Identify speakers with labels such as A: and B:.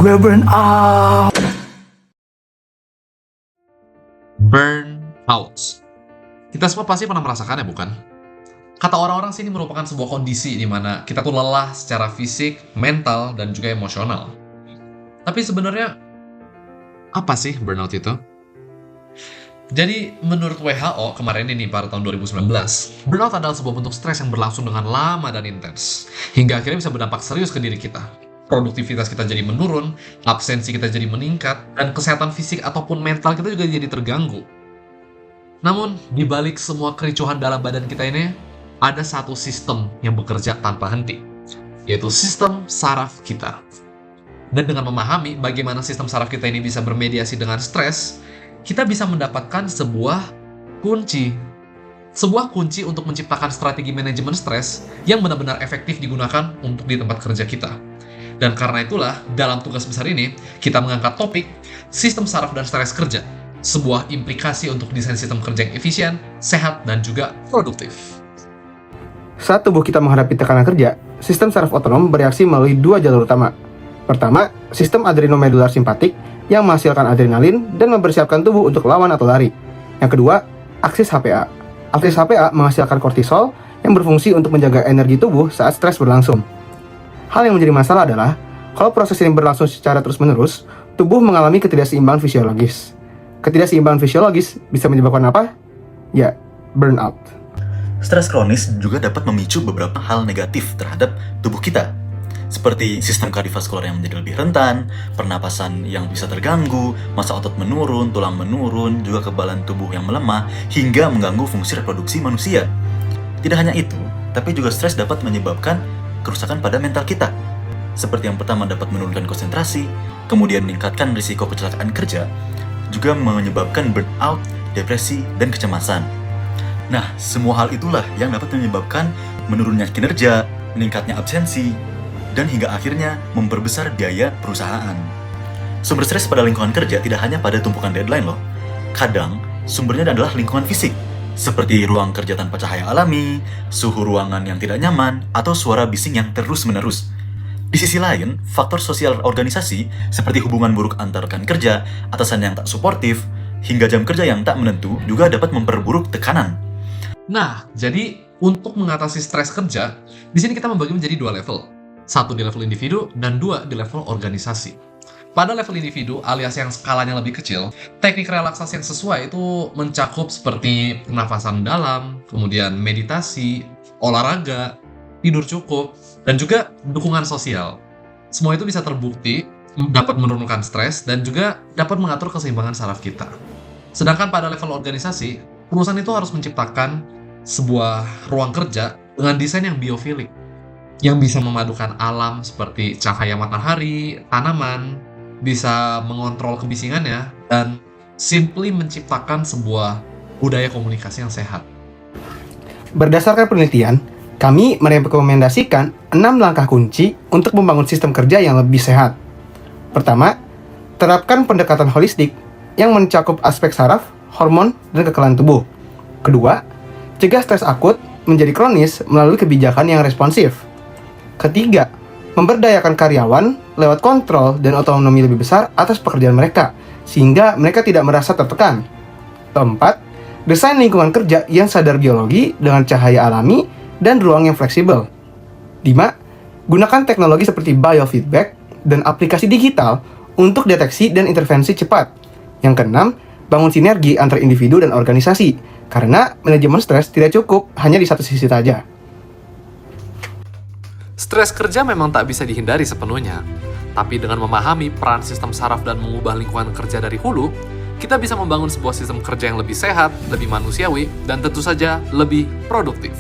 A: Gue burn out.
B: Burnout. Kita semua pasti pernah merasakannya, bukan? Kata orang-orang sih ini merupakan sebuah kondisi di mana kita tuh lelah secara fisik, mental, dan juga emosional. Tapi sebenarnya, apa sih burnout itu? Jadi, menurut WHO kemarin ini pada tahun 2019, burnout adalah sebuah bentuk stres yang berlangsung dengan lama dan intens, hingga akhirnya bisa berdampak serius ke diri kita. Produktivitas kita jadi menurun, absensi kita jadi meningkat, dan kesehatan fisik ataupun mental kita juga jadi terganggu. Namun, di balik semua kericuhan dalam badan kita ini, ada satu sistem yang bekerja tanpa henti, yaitu sistem saraf kita. Dan dengan memahami bagaimana sistem saraf kita ini bisa bermediasi dengan stres, kita bisa mendapatkan sebuah kunci untuk menciptakan strategi manajemen stres yang benar-benar efektif digunakan untuk di tempat kerja kita. Dan karena itulah, dalam tugas besar ini, kita mengangkat topik sistem saraf dan stres kerja, sebuah implikasi untuk desain sistem kerja yang efisien, sehat, dan juga produktif.
C: Saat tubuh kita menghadapi tekanan kerja, sistem saraf otonom bereaksi melalui dua jalur utama. Pertama, sistem adrenomedular simpatik yang menghasilkan adrenalin dan mempersiapkan tubuh untuk lawan atau lari. Yang kedua, aksis HPA. Aksis HPA menghasilkan kortisol yang berfungsi untuk menjaga energi tubuh saat stres berlangsung. Hal yang menjadi masalah adalah, kalau proses ini berlangsung secara terus-menerus, tubuh mengalami ketidakseimbangan fisiologis. Ketidakseimbangan fisiologis bisa menyebabkan apa? Ya, burnout.
A: Stres kronis juga dapat memicu beberapa hal negatif terhadap tubuh kita, seperti sistem kardiovaskular yang menjadi lebih rentan, pernapasan yang bisa terganggu, massa otot menurun, tulang menurun, juga kekebalan tubuh yang melemah, hingga mengganggu fungsi reproduksi manusia. Tidak hanya itu, tapi juga stres dapat menyebabkan kerusakan pada mental kita. Seperti yang pertama dapat menurunkan konsentrasi, kemudian meningkatkan risiko kecelakaan kerja, juga menyebabkan burnout, depresi, dan kecemasan. Nah, semua hal itulah yang dapat menyebabkan menurunnya kinerja, meningkatnya absensi, dan hingga akhirnya memperbesar biaya perusahaan. Sumber stres pada lingkungan kerja tidak hanya pada tumpukan deadline loh. Kadang, sumbernya adalah lingkungan fisik, seperti ruang kerja tanpa cahaya alami, suhu ruangan yang tidak nyaman, atau suara bising yang terus-menerus. Di sisi lain, faktor sosial organisasi, seperti hubungan buruk antar rekan kerja, atasan yang tak suportif, hingga jam kerja yang tak menentu juga dapat memperburuk tekanan.
B: Nah, jadi untuk mengatasi stres kerja, di sini kita membagi menjadi dua level. Satu di level individu, dan dua di level organisasi. Pada level individu, alias yang skalanya lebih kecil, teknik relaksasi yang sesuai itu mencakup seperti pernafasan dalam, kemudian meditasi, olahraga, tidur cukup, dan juga dukungan sosial. Semua itu bisa terbukti dapat menurunkan stres dan juga dapat mengatur keseimbangan saraf kita. Sedangkan pada level organisasi, perusahaan itu harus menciptakan sebuah ruang kerja dengan desain yang biofilik, yang bisa memadukan alam seperti cahaya matahari, tanaman, bisa mengontrol kebisingannya, dan simply menciptakan sebuah budaya komunikasi yang sehat.
C: Berdasarkan penelitian, kami merekomendasikan 6 langkah kunci untuk membangun sistem kerja yang lebih sehat. Pertama, terapkan pendekatan holistik yang mencakup aspek saraf, hormon, dan kekebalan tubuh. Kedua, cegah stres akut menjadi kronis melalui kebijakan yang responsif. Ketiga, memberdayakan karyawan lewat kontrol dan otonomi lebih besar atas pekerjaan mereka, sehingga mereka tidak merasa tertekan. Keempat, desain lingkungan kerja yang sadar biologi dengan cahaya alami dan ruang yang fleksibel. 5. Gunakan teknologi seperti biofeedback dan aplikasi digital untuk deteksi dan intervensi cepat. Yang keenam, bangun sinergi antar individu dan organisasi, karena manajemen stres tidak cukup hanya di satu sisi saja.
B: Stres kerja memang tak bisa dihindari sepenuhnya, tapi dengan memahami peran sistem saraf dan mengubah lingkungan kerja dari hulu, kita bisa membangun sebuah sistem kerja yang lebih sehat, lebih manusiawi, dan tentu saja lebih produktif.